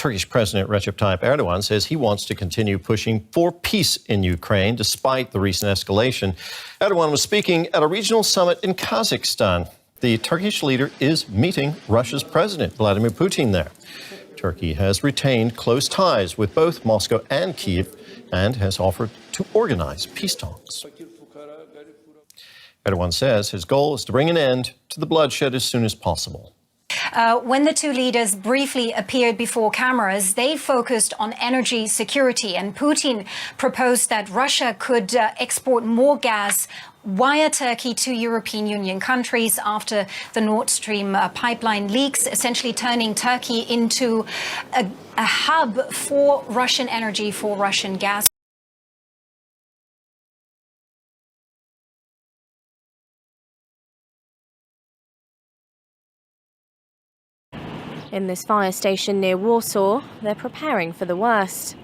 Turkish President Recep Tayyip Erdogan says he wants to continue pushing for peace in Ukraine despite the recent escalation. Erdogan was speaking at a regional summit in Kazakhstan. The Turkish leader is meeting Russia's President Vladimir Putin there. Turkey has retained close ties with both Moscow and Kyiv and has offered to organize peace talks. Erdogan says his goal is to bring an end to the bloodshed as soon as possible. When the two leaders briefly appeared before cameras, they focused on energy security, and Putin proposed that Russia could export more gas via Turkey to European Union countries after the Nord Stream pipeline leaks, essentially turning Turkey into a hub for Russian energy, for Russian gas. In this fire station near Warsaw, they're preparing for the worst.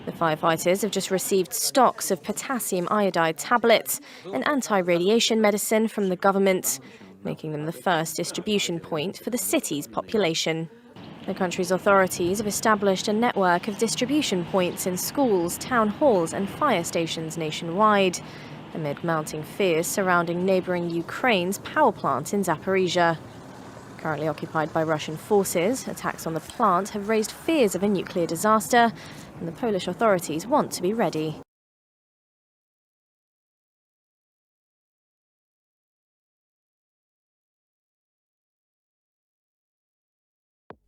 The firefighters have just received stocks of potassium iodide tablets, an anti-radiation medicine from the government, making them the first distribution point for the city's population. The country's authorities have established a network of distribution points in schools, town halls and fire stations nationwide, amid mounting fears surrounding neighbouring Ukraine's power plant in Zaporizhia. Currently occupied by Russian forces, attacks on the plant have raised fears of a nuclear disaster, and the Polish authorities want to be ready.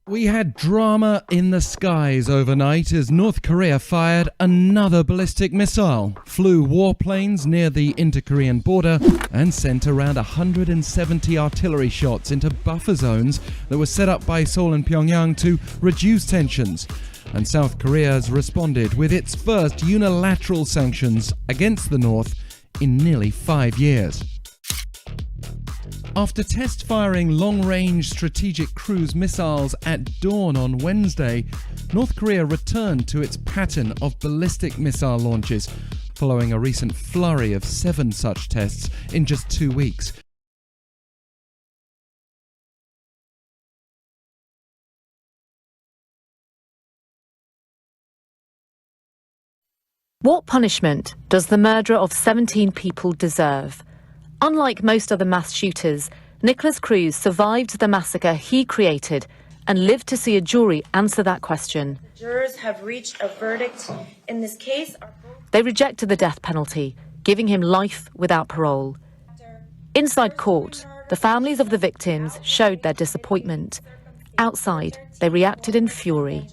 We had drama in the skies overnight as North Korea fired another ballistic missile, flew warplanes near the inter-Korean border and sent around 170 artillery shots into buffer zones that were set up by Seoul and Pyongyang to reduce tensions. And South Korea has responded with its first unilateral sanctions against the North in nearly 5 years. After test firing long-range strategic cruise missiles at dawn on Wednesday, North Korea returned to its pattern of ballistic missile launches, following a recent flurry of 7 such tests in just 2 weeks. What punishment does the murderer of 17 people deserve? Unlike most other mass shooters, Nicholas Cruz survived the massacre he created and lived to see a jury answer that question. The jurors have reached a verdict in this case. They rejected the death penalty, giving him life without parole. Inside court, the families of the victims showed their disappointment. Outside, they reacted in fury.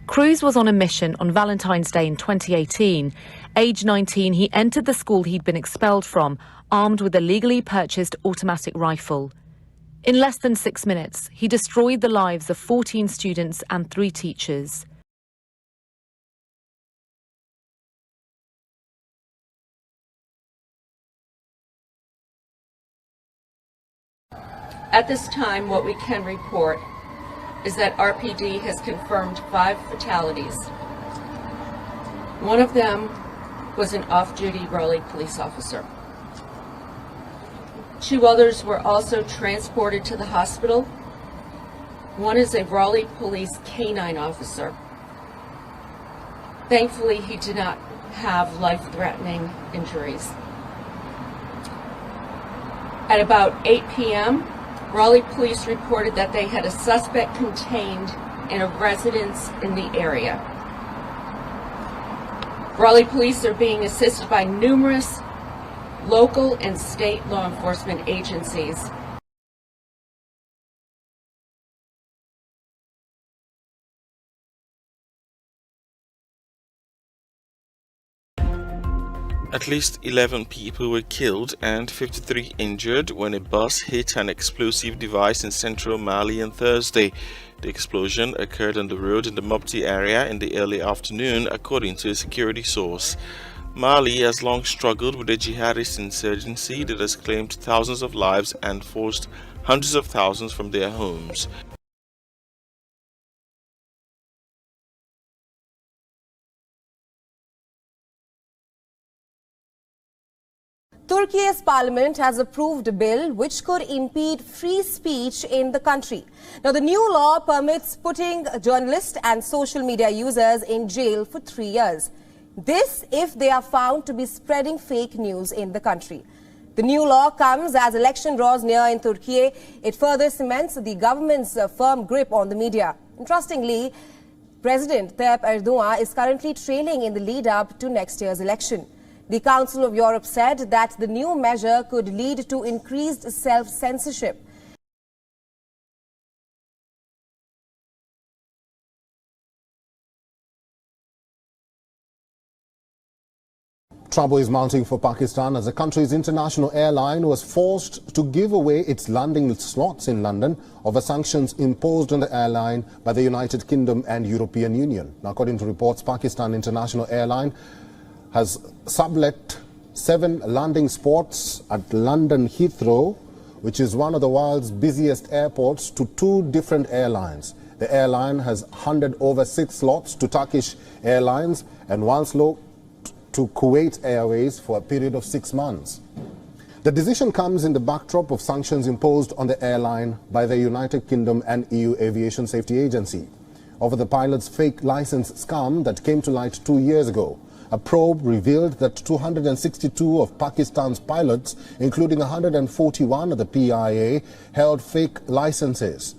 Cruz was on a mission on Valentine's Day in 2018. Age 19, he entered the school he'd been expelled from, armed with a legally purchased automatic rifle. In less than 6 minutes, he destroyed the lives of 14 students and 3 teachers. At this time, what we can report is that RPD has confirmed 5 fatalities. One of them was an off-duty Raleigh police officer. 2 others were also transported to the hospital. One is a Raleigh police canine officer. Thankfully, he did not have life-threatening injuries. At about 8 p.m., Raleigh police reported that they had a suspect contained in a residence in the area. Raleigh police are being assisted by numerous local and state law enforcement agencies. At least 11 people were killed and 53 injured when a bus hit an explosive device in central Mali on Thursday. The explosion occurred on the road in the Mopti area in the early afternoon, according to a security source. Mali has long struggled with a jihadist insurgency that has claimed thousands of lives and forced hundreds of thousands from their homes. Turkiye's parliament has approved a bill which could impede free speech in the country. Now, the new law permits putting journalists and social media users in jail for 3 years. This if they are found to be spreading fake news in the country. The new law comes as election draws near in Turkey. It further cements the government's firm grip on the media. Interestingly, President Tayyip Erdogan is currently trailing in the lead-up to next year's election. The Council of Europe said that the new measure could lead to increased self-censorship. Trouble is mounting for Pakistan as the country's international airline was forced to give away its landing slots in London over sanctions imposed on the airline by the United Kingdom and European Union. Now, according to reports, Pakistan International Airline has sublet 7 landing spots at London Heathrow, which is one of the world's busiest airports, to 2 different airlines. The airline has handed over 6 slots to Turkish Airlines and 1 slot to Kuwait Airways for a period of 6 months. The decision comes in the backdrop of sanctions imposed on the airline by the United Kingdom and EU Aviation Safety Agency over the pilot's fake license scam that came to light 2 years ago. A probe revealed that 262 of Pakistan's pilots, including 141 of the PIA, held fake licenses.